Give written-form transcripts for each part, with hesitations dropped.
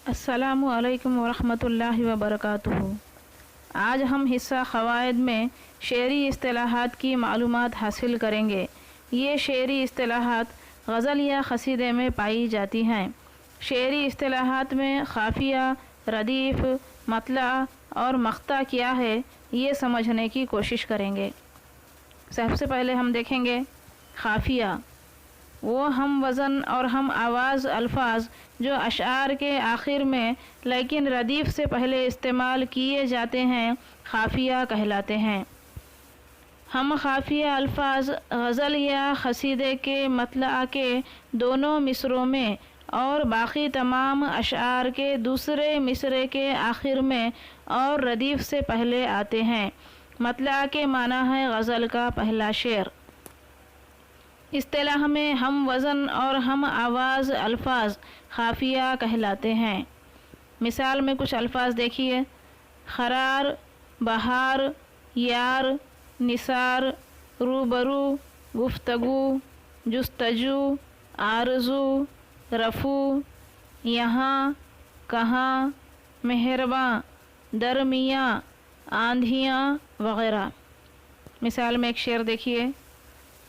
السلام علیکم ورحمۃ اللہ وبرکاتہ۔ آج ہم حصہ قواعد میں شعری اصطلاحات کی معلومات حاصل کریں گے۔ یہ شعری اصطلاحات غزل یا قصیدے میں پائی جاتی ہیں۔ شعری اصطلاحات میں قافیہ، ردیف، مطلع اور مقطع کیا ہے یہ سمجھنے کی کوشش کریں گے۔ سب سے پہلے ہم دیکھیں گے قافیہ۔ وہ ہم وزن اور ہم آواز الفاظ جو اشعار کے آخر میں لیکن ردیف سے پہلے استعمال کیے جاتے ہیں قافیہ کہلاتے ہیں۔ ہم قافیہ الفاظ غزل یا قصیدے کے مطلع کے دونوں مصروں میں اور باقی تمام اشعار کے دوسرے مصرے کے آخر میں اور ردیف سے پہلے آتے ہیں۔ مطلع کے معنی ہے غزل کا پہلا شعر۔ اصطلاح میں ہم وزن اور ہم آواز الفاظ قافیہ کہلاتے ہیں۔ مثال میں کچھ الفاظ دیکھیے: قرار، بہار، یار، نثار، روبرو، گفتگو، جستجو، آرزو، رفو، یہاں، کہاں، مہرباں، درمیاں، آندھیاں وغیرہ۔ مثال میں ایک شعر دیکھیے: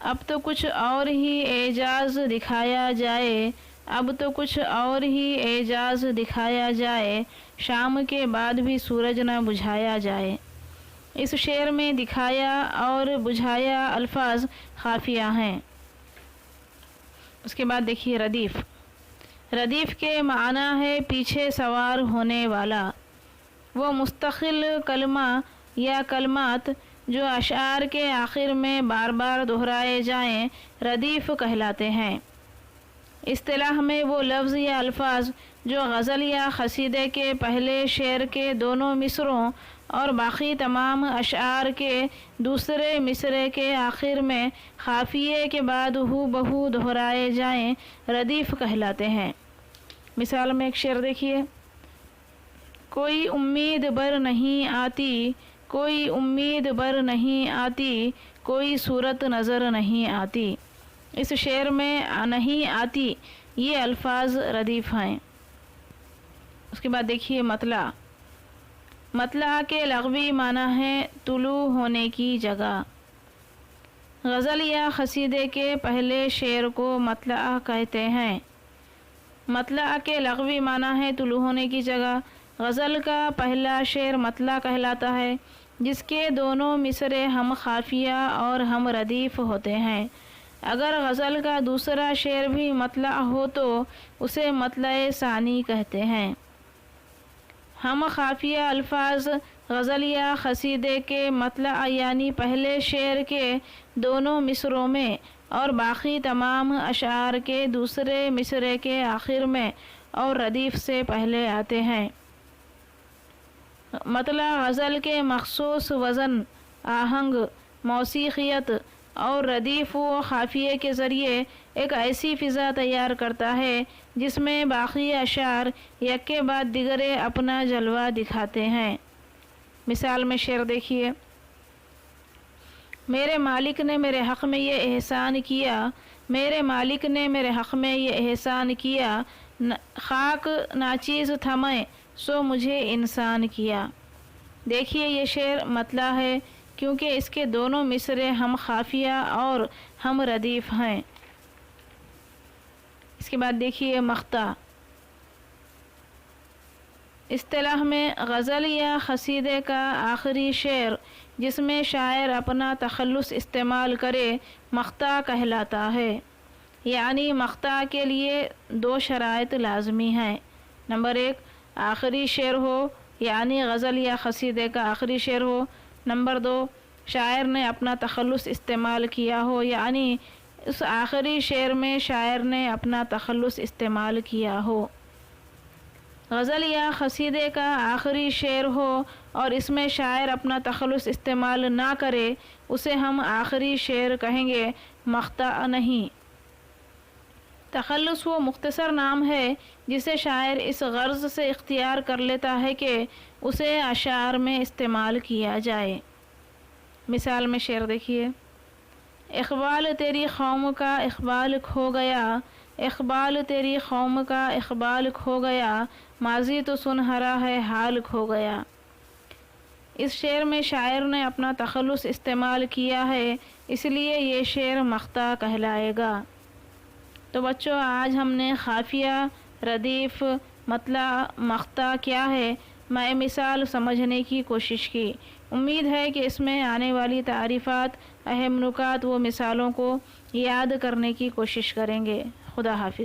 اب تو کچھ اور ہی اعجاز دکھایا جائے، اب تو کچھ اور ہی اعجاز دکھایا جائے، شام کے بعد بھی سورج نہ بجھایا جائے۔ اس شعر میں دکھایا اور بجھایا الفاظ قافیہ ہیں۔ اس کے بعد دیکھیے ردیف۔ ردیف کے معنی ہے پیچھے سوار ہونے والا۔ وہ مستقل کلمہ یا کلمات جو اشعار کے آخر میں بار بار دہرائے جائیں ردیف کہلاتے ہیں۔ اصطلاح میں وہ لفظ یا الفاظ جو غزل یا قصیدے کے پہلے شعر کے دونوں مصروں اور باقی تمام اشعار کے دوسرے مصرے کے آخر میں قافیے کے بعد ہو بہو دہرائے جائیں ردیف کہلاتے ہیں۔ مثال میں ایک شعر دیکھیے: کوئی امید بر نہیں آتی، کوئی امید بر نہیں آتی، کوئی صورت نظر نہیں آتی۔ اس شعر میں نہیں آتی یہ الفاظ ردیف ہیں۔ اس کے بعد دیکھیے مطلع۔ مطلع کے لغوی معنی ہے طلوع ہونے کی جگہ۔ غزل یا قصیدے کے پہلے شعر کو مطلع کہتے ہیں۔ مطلع کے لغوی معنی ہے طلوع ہونے کی جگہ۔ غزل کا پہلا شعر مطلع کہلاتا ہے جس کے دونوں مصرے ہم قافیہ اور ہم ردیف ہوتے ہیں۔ اگر غزل کا دوسرا شعر بھی مطلع ہو تو اسے مطلع ثانی کہتے ہیں۔ ہم قافیہ الفاظ غزل یا قصیدے کے مطلع یعنی پہلے شعر کے دونوں مصروں میں اور باقی تمام اشعار کے دوسرے مصرے کے آخر میں اور ردیف سے پہلے آتے ہیں۔ مطلع غزل کے مخصوص وزن، آہنگ، موسیقیت اور ردیف و قافیے کے ذریعے ایک ایسی فضا تیار کرتا ہے جس میں باقی اشعار یک کے بعد دیگرے اپنا جلوہ دکھاتے ہیں۔ مثال میں شعر دیکھیے: میرے مالک نے میرے حق میں یہ احسان کیا، میرے مالک نے میرے حق میں یہ احسان کیا، خاک ناچیز تھا میں سو مجھے انسان کیا۔ دیکھیے یہ شعر مطلع ہے کیونکہ اس کے دونوں مصرے ہم قافیہ اور ہم ردیف ہیں۔ اس کے بعد دیکھیے مقطع۔ اصطلاح میں غزل یا قصیدے کا آخری شعر جس میں شاعر اپنا تخلص استعمال کرے مقطع کہلاتا ہے۔ یعنی مقطع کے لیے دو شرائط لازمی ہیں: نمبر 1 آخری شعر ہو یعنی غزل یا قصیدے کا آخری شعر ہو۔ نمبر 2 شاعر نے اپنا تخلص استعمال کیا ہو یعنی اس آخری شعر میں شاعر نے اپنا تخلص استعمال کیا ہو۔ غزل یا قصیدے کا آخری شعر ہو اور اس میں شاعر اپنا تخلص استعمال نہ کرے اسے ہم آخری شعر کہیں گے، مقطع نہیں۔ تخلص وہ مختصر نام ہے جسے شاعر اس غرض سے اختیار کر لیتا ہے کہ اسے اشعار میں استعمال کیا جائے۔ مثال میں شعر دیکھیے: اقبال تیری قوم کا اقبال کھو گیا، اقبال تیری قوم کا اقبال کھو گیا، ماضی تو سنہرا ہے حال کھو گیا۔ اس شعر میں شاعر نے اپنا تخلص استعمال کیا ہے، اس لیے یہ شعر مقطع کہلائے گا۔ تو بچوں، آج ہم نے قافیہ، ردیف، مطلع، مقطع کیا ہے، میں مثال سمجھنے کی کوشش کی۔ امید ہے کہ اس میں آنے والی تعریفات، اہم نکات و مثالوں کو یاد کرنے کی کوشش کریں گے۔ خدا حافظ۔